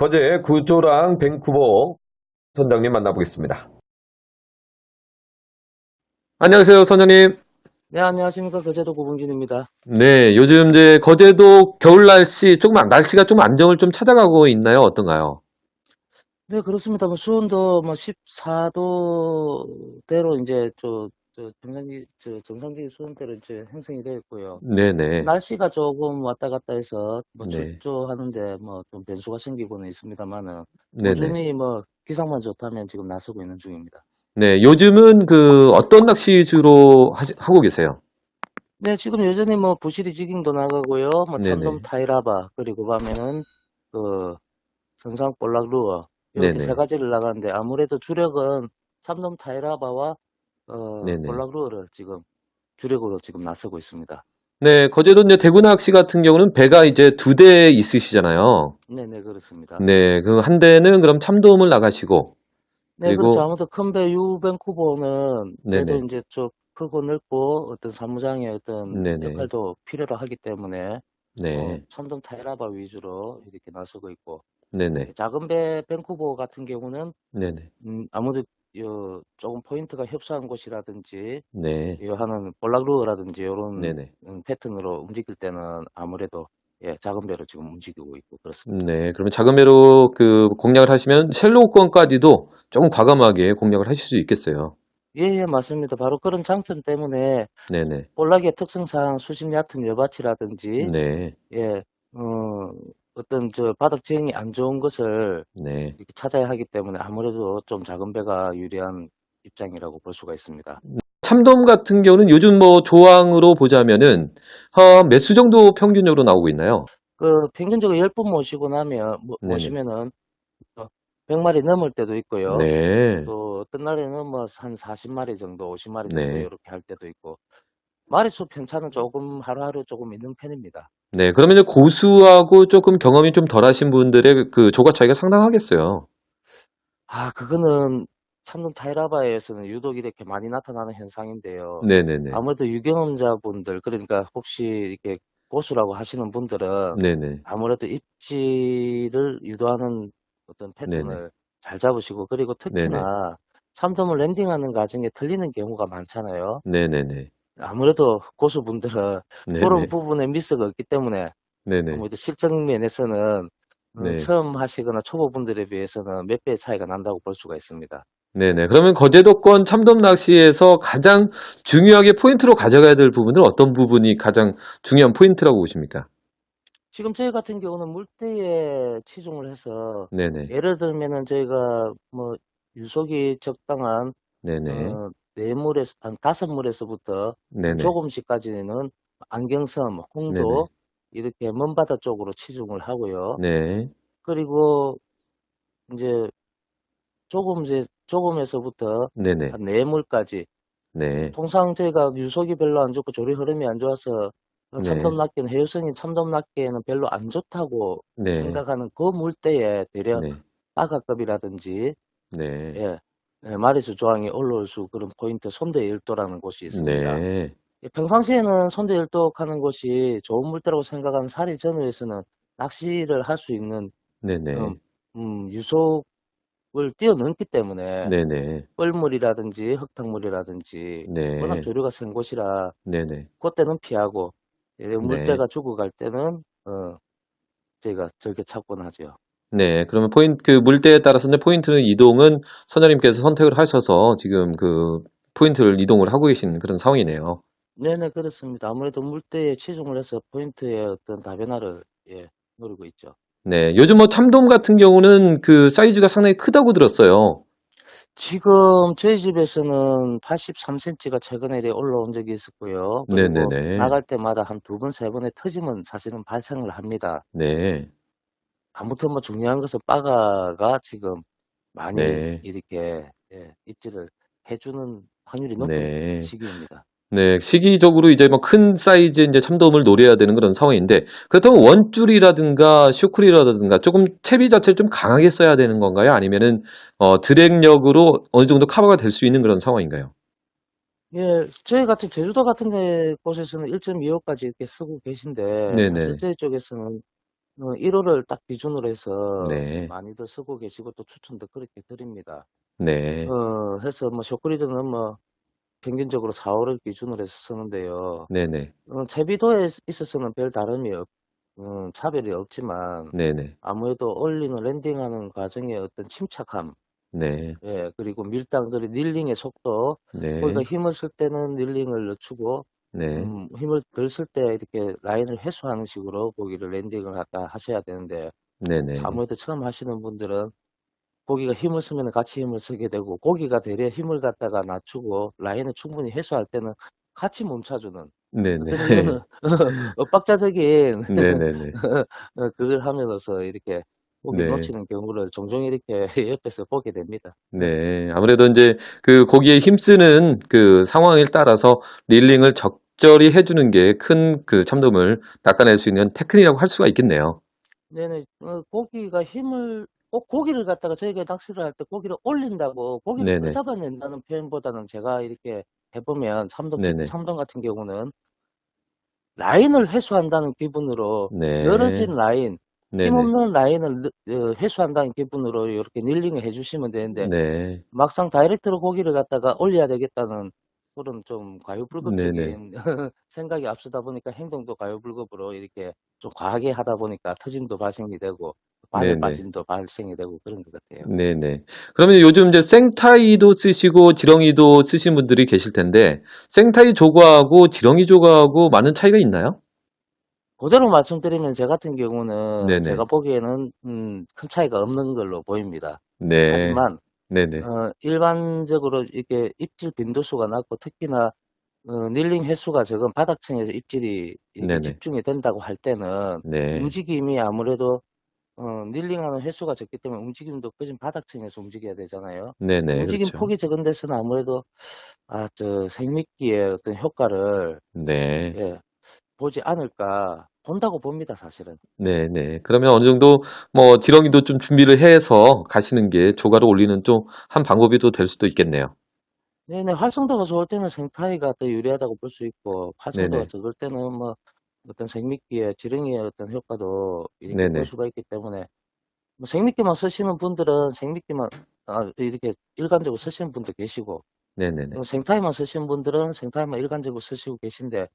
거제 구조랑 밴쿠버 선장님 만나보겠습니다. 안녕하세요, 선장님. 네, 안녕하십니까. 거제도 고봉진입니다. 네, 요즘 이제 거제도 겨울 날씨 날씨가 좀 안정을 좀 찾아가고 있나요? 어떤가요? 네, 그렇습니다. 수온도 14도대로 이제 정상적인 수온대로 이제 형성이 되어 있고요. 네네. 날씨가 조금 왔다 갔다 해서 네. 출조하는데 좀 변수가 생기고는 있습니다만은 네네. 꾸준히 기상만 좋다면 지금 나서고 있는 중입니다. 네, 요즘은 어떤 낚시 주로 하고 계세요? 네, 지금 여전히 부시리 지깅도 나가고요. 참돔 네네. 타이라바, 그리고 밤에는 그 선상 볼락루어, 이렇게 세 네네. 가지를 나가는데 아무래도 주력은 참돔 타이라바와 네네. 볼락루어를 지금 주력으로 지금 나서고 있습니다. 네, 거제도 이제 대구 낚시 같은 경우는 배가 이제 두 대 있으시잖아요. 네네, 그렇습니다. 네, 그 한 대는 그럼 참돔을 나가시고, 네, 그렇죠. 그리고, 아무래도 큰 배 유벤쿠버는 배도 네네. 이제 좀 크고 넓고 어떤 사무장의 어떤 네네. 역할도 필요로 하기 때문에 네. 참돔 타이라바 위주로 이렇게 나서고 있고, 네네. 작은 배 밴쿠버 같은 경우는 네네. 아무래도 조금 포인트가 협소한 곳이라든지 네. 이 하는 볼락루어라든지 이런 네네. 패턴으로 움직일 때는 아무래도 작은 배로 지금 움직이고 있고 그렇습니다. 네. 그러면 작은 배로 공략을 하시면 쉘로우권까지도 조금 과감하게 공략을 하실 수 있겠어요. 예, 예, 맞습니다. 바로 그런 장점 때문에 네네. 볼락의 특성상 수심 얕은 여밭이라든지 네. 예, 어떤 바닥 지형이 안 좋은 것을 네. 이렇게 찾아야 하기 때문에 아무래도 좀 작은 배가 유리한 입장이라고 볼 수가 있습니다. 참돔 같은 경우는 요즘 조항으로 보자면은, 몇 수 정도 평균적으로 나오고 있나요? 평균적으로 10분 모시고 나면, 네네. 모시면은 100마리 넘을 때도 있고요. 네. 또 어떤 날에는 한 40마리 정도, 50마리 정도 네. 이렇게 할 때도 있고 마리수 편차는 조금 하루하루 조금 있는 편입니다. 네. 그러면 이제 고수하고 조금 경험이 좀 덜하신 분들의 그 조과 차이가 상당하겠어요. 그거는 참돔 타이라바에서는 유독 이렇게 많이 나타나는 현상인데요. 네네네. 아무래도 유경험자분들, 그러니까 혹시 이렇게 고수라고 하시는 분들은 네네. 아무래도 입질을 유도하는 어떤 네네. 패턴을 잘 잡으시고, 그리고 네네. 특히나 참돔을 랜딩하는 과정에 틀리는 경우가 많잖아요. 네네네. 아무래도 고수분들은 그런 네네. 부분에 미스가 없기 때문에 네네. 아무래도 실적 면에서는 네. 처음 하시거나 초보분들에 비해서는 몇 배의 차이가 난다고 볼 수가 있습니다. 네네. 그러면 거제도권 참돔 낚시에서 가장 중요하게 포인트로 가져가야 될 부분은 어떤 부분이 가장 중요한 포인트라고 보십니까? 지금 저희 같은 경우는 물때에 치중을 해서 네네. 예를 들면은 저희가 유속이 적당한 네네. 네물에서 한 5물에서부터 한 네네. 조금씩까지는 안경섬, 홍도 네네. 이렇게 먼바다 쪽으로 치중을 하고요. 네. 그리고 이제 조금에서부터 네네. 한 네물까지, 네. 통상 저희가 유속이 별로 안 좋고 조리 흐름이 안 좋아서 참돔 네. 낚기는, 해유성인 참돔 낚기에는 별로 안 좋다고 네. 생각하는 그 물때에 대려 네. 빠가급이라든지 네. 예, 마리수 조항이 올라올 수 그런 포인트 손대일도라는 곳이 있습니다. 네. 평상시에는 손대일도 하는 곳이 좋은 물때라고 생각하는 사리 전후에서는 낚시를 할 수 있는 음, 네네. 유속을 뛰어넘기 때문에 네네. 뻘물이라든지 흙탕물이라든지 워낙 네. 조류가 센 곳이라 네네. 그때는 피하고, 네. 물때가 죽어갈 때는 저희가 절개 찾곤 하죠. 네. 그러면 물때에 따라서 이제 포인트는 이동은 선생님께서 선택을 하셔서 지금 포인트를 이동을 하고 계신 그런 상황이네요. 네네, 그렇습니다. 아무래도 물때에 치중을 해서 포인트의 어떤 다변화를 노리고 있죠. 네. 요즘 참돔 같은 경우는 사이즈가 상당히 크다고 들었어요. 지금 저희 집에서는 83cm가 최근에 이래 올라온 적이 있었고요. 그리고 네네네. 나갈 때마다 한 두 번, 세 번의 터짐은 사실은 발생을 합니다. 네. 아무튼 중요한 것은 빠가가 지금 많이 네. 이렇게 입질을 해주는 확률이 높은 네. 시기입니다. 네. 시기적으로 이제 큰 사이즈 이제 참돔을 노려야 되는 그런 상황인데, 그렇다면 원줄이라든가 슈크리라든가 조금 채비 자체를 좀 강하게 써야 되는 건가요? 아니면은, 드랙력으로 어느 정도 커버가 될 수 있는 그런 상황인가요? 예, 저희 같은 제주도 같은 곳에서는 1.25까지 이렇게 쓰고 계신데, 사실 네네. 저희 쪽에서는 1호를 딱 기준으로 해서 네. 많이들 쓰고 계시고 또 추천도 그렇게 드립니다. 네. 해서 뭐 쇼크리드는 뭐 평균적으로 4호를 기준으로 해서 쓰는데요. 네네. 채비도에 있어서는 별 다름이 차별이 없지만 네네. 아무래도 올리는 랜딩하는 과정의 어떤 침착함, 네. 예, 그리고 밀당, 그리고 닐링의 속도, 거기가 네. 힘을 쓸 때는 닐링을 늦추고, 네. 힘을 덜 쓸 때 이렇게 라인을 회수하는 식으로 거기를 랜딩을 갖다 하셔야 되는데, 네네. 아무래도 처음 하시는 분들은 고기가 힘을 쓰면 같이 힘을 쓰게 되고, 고기가 되려 힘을 갖다가 낮추고, 라인을 충분히 회수할 때는 같이 멈춰주는, 네네. 어떤 이유는 엇박자적인 네네네. 그걸 함으로써 이렇게 고기를 네. 놓치는 경우를 종종 이렇게 옆에서 보게 됩니다. 네. 아무래도 인제 그 거기에 힘쓰는 그 상황에 따라서 릴링을 적절히 해 주는 게 큰 그 참돔을 낚아낼 수 있는 테크닉이라고 할 수가 있겠네요. 네네. 고기가 힘을, 꼭 고기를 갖다가 저희가 낚시를 할 때 고기를 올린다고 고기를 네네. 끄잡아낸다는 표현보다는 제가 이렇게 해보면 참돔, 특히 네네. 참돔 같은 경우는 라인을 회수한다는 기분으로 네. 늘어진 라인, 네네. 힘없는 라인을 회수한다는 기분으로 이렇게 닐링을 해주시면 되는데 네. 막상 다이렉트로 고기를 갖다가 올려야 되겠다는 그런 좀 네네. 과유불급적인 생각이 앞서다 보니까 행동도 과유불급으로 이렇게 좀 과하게 하다 보니까 터짐도 발생이 되고 바늘 네네. 빠짐도 발생이 되고 그런 것 같아요. 네네. 그러면 요즘 이제 생타이도 쓰시고 지렁이도 쓰시는 분들이 계실 텐데 생타이 조과하고 지렁이 조과하고 많은 차이가 있나요? 그대로 말씀드리면 제 같은 경우는 제가 네네. 보기에는 큰 차이가 없는 걸로 보입니다. 네. 하지만 네네. 일반적으로 이게 입질 빈도수가 낮고 특히나 닐링 횟수가 적은 바닥층에서 입질이 이렇게 네네. 집중이 된다고 할 때는 네. 움직임이 아무래도 닐링하는 횟수가 적기 때문에 움직임도 그진 바닥층에서 움직여야 되잖아요. 네네. 움직임 그렇죠. 폭이 적은 데서는 아무래도 생미끼의 어떤 효과를 네. 예, 보지 않을까 본다고 봅니다, 사실은. 네네. 그러면 어느 정도 뭐 지렁이도 좀 준비를 해서 가시는 게 조과를 올리는 좀 한 방법이 또 될 수도 있겠네요. 네네, 활성도가 좋을 때는 생타이가 더 유리하다고 볼 수 있고, 활성도가 네네. 적을 때는 뭐 어떤 생미끼의 지렁이의 어떤 효과도 이렇게 볼 네네. 수가 있기 때문에 뭐 생미끼만 쓰시는 분들은 생미끼만 이렇게 일관적으로 쓰시는 분도 계시고 네네네. 생타이만 쓰시는 분들은 생타이만 일관적으로 쓰시고 계신데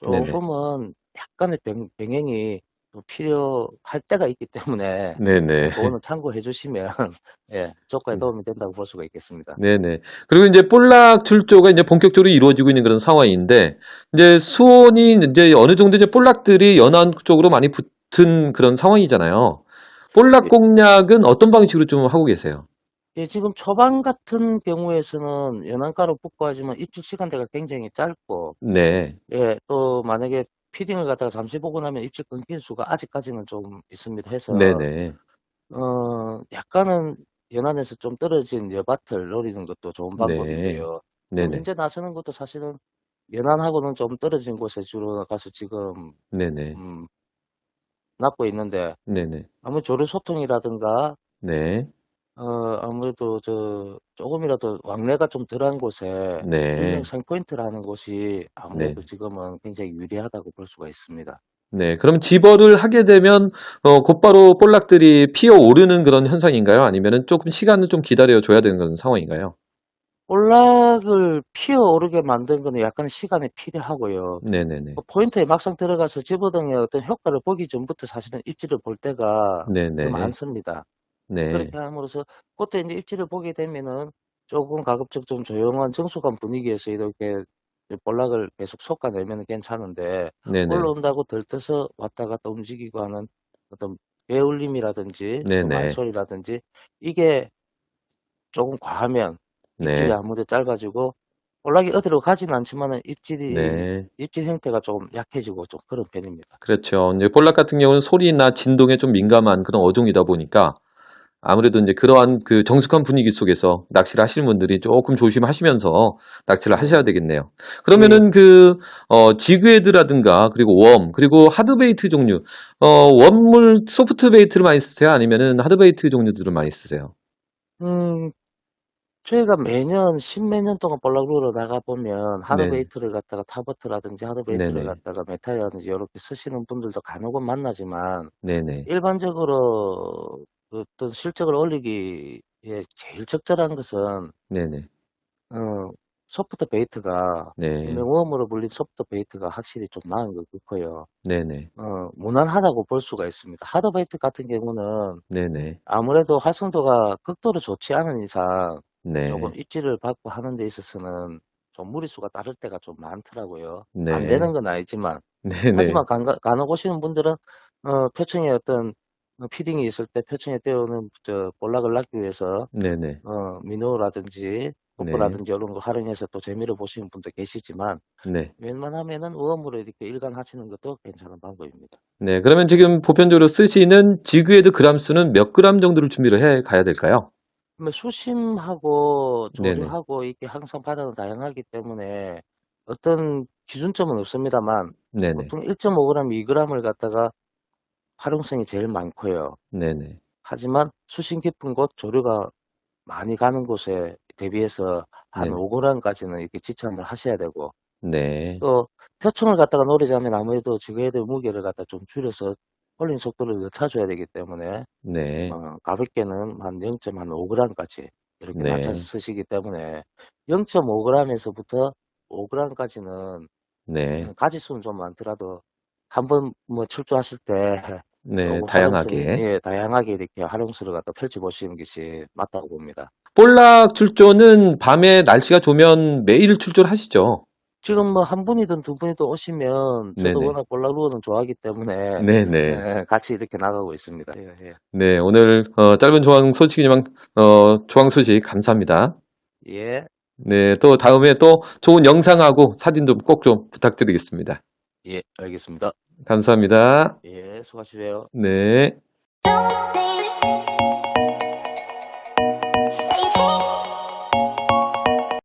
네네. 조금은 약간의 병행이 또 필요할 때가 있기 때문에 네네. 그거는 참고해 주시면 예, 조과에 도움이 된다고 볼 수가 있겠습니다. 네네. 그리고 이제 볼락 출조가 이제 본격적으로 이루어지고 있는 그런 상황인데, 이제 수온이 이제 어느 정도 이제 볼락들이 연안 쪽으로 많이 붙은 그런 상황이잖아요. 볼락 예, 공략은 어떤 방식으로 좀 하고 계세요? 예, 지금 초반 같은 경우에서는 연안가로 붙고 하지만 입질 시간대가 굉장히 짧고 네. 예, 또 만약에 피딩을 갖다가 잠시 보고 나면 입질 끊길 수가 아직까지는 좀 있습니다 해서 네네. 약간은 연안에서 좀 떨어진 여밭을 노리는 것도 좋은 네. 방법인데요. 지금 네네. 현재 나서는 것도 사실은 연안하고는 좀 떨어진 곳에 주로 가서 지금 네네. 음, 낚고 있는데 네네. 아무 조류 소통이라든가 네. 아무래도 조금이라도 왕래가 좀 덜한 곳에 일명 네. 생포인트라는 곳이 네. 아무래도 지금은 굉장히 유리하다고 볼 수가 있습니다. 네. 그럼 집어를 하게 되면 곧바로 볼락들이 피어오르는 그런 현상인가요? 아니면은 조금 시간을 좀 기다려 줘야 되는 그런 상황인가요? 볼락을 피어오르게 만든 거는 약간 시간이 필요하고요. 네네네. 포인트에 막상 들어가서 집어등의 어떤 효과를 보기 전부터 사실은 입질을 볼 때가 더 네네. 많습니다. 네. 그렇게 함으로써 그때 이제 입질을 보게 되면은 조금 가급적 좀 조용한 정숙한 분위기에서 이렇게 볼락을 계속 솎아내면 괜찮은데 네네. 올라온다고 들떠서 왔다 갔다 움직이고 하는 어떤 배울림이라든지 또 네네. 말소리라든지 이게 조금 과하면 입질이 네. 아무래도 짧아지고 볼락이 어디로 가지는 않지만은 입질이 네. 입질 형태가 좀 약해지고 좀 그런 편입니다. 그렇죠. 이제 볼락 같은 경우는 소리나 진동에 좀 민감한 그런 어종이다 보니까 아무래도 이제 그러한 그 정숙한 분위기 속에서 낚시를 하시는 분들이 조금 조심하시면서 낚시를 하셔야 네. 되겠네요. 예. 그러면은 지그헤드라든가 그리고 웜 그리고 하드베이트 종류 웜물 소프트 베이트를 많이 쓰세요? 아니면은 하드베이트 종류들을 많이 쓰세요? 음, 저희가 매년 십몇 년 동안 볼락루어로 나가보면 네. 하드베이트를 갖다가 타버트라든지 하드베이트를 네네. 갖다가 메탈이라든지 이렇게 쓰시는 분들도 간혹은 만나지만 네네. 일반적으로 어떤 실적을 올리기에 제일 적절한 것은 네네. 어, 소프트 베이트가 네. 웜으로 불린 소프트 베이트가 확실히 좀 나은 것 같고요. 네네. 무난하다고 볼 수가 있습니다. 하드 베이트 같은 경우는 네네. 아무래도 활성도가 극도로 좋지 않은 이상 조금 네. 입지를 받고 하는 데 있어서는 좀 무리수가 따를 때가 좀 많더라고요. 안 네. 되는 건 아니지만. 네네. 하지만 간혹 오시는 분들은 표층에 어떤 피딩이 있을 때 표층에 띄우는 볼락을 낳기 위해서 네네. 민호라든지 네. 버프라든지 이런 거 활용해서 또 재미를 보시는 분도 계시지만 네. 웬만하면은 웜으로 이렇게 일관하시는 것도 괜찮은 방법입니다. 네. 그러면 지금 보편적으로 쓰시는 지그헤드 그램 수는 몇 그램 정도를 준비를 해 가야 될까요? 그러면 수심하고 네네. 조류하고 이게 항상 바다는 다양하기 때문에 어떤 기준점은 없습니다만 네네. 보통 1.5g, 2g을 갖다가 활용성이 제일 많고요. 네네. 하지만 수심 깊은 곳, 조류가 많이 가는 곳에 대비해서 한 네네. 5g까지는 이렇게 지참을 하셔야 되고 네. 또 표층을 갖다가 노리자면 아무래도 지그헤드 무게를 갖다 좀 줄여서 홀링 속도를 늦춰줘야 되기 때문에 네. 가볍게는 한 0.5g까지 이렇게 낮춰서 네. 쓰시기 때문에 0.5g에서부터 5g까지는 네. 가지수는 좀 많더라도 한번 뭐 출조하실 때 네. 조금 활용성이 다양하게. 다양하게 이렇게 활용수를 갖다 펼쳐 보시는 것이 맞다고 봅니다. 볼락 출조는 밤에 날씨가 좋으면 매일 출조를 하시죠? 지금 뭐 한 분이든 두 분이든 오시면 저도 네네. 워낙 볼라루어는 좋아하기 때문에 네네. 같이 이렇게 나가고 있습니다. 예, 예. 네. 오늘 짧은 조항 소식이지만 조항 소식 감사합니다. 예, 네. 또 다음에 또 좋은 영상하고 사진 좀 꼭 좀 부탁드리겠습니다. 예, 알겠습니다. 감사합니다. 예, 수고하시고요. 네. Don't need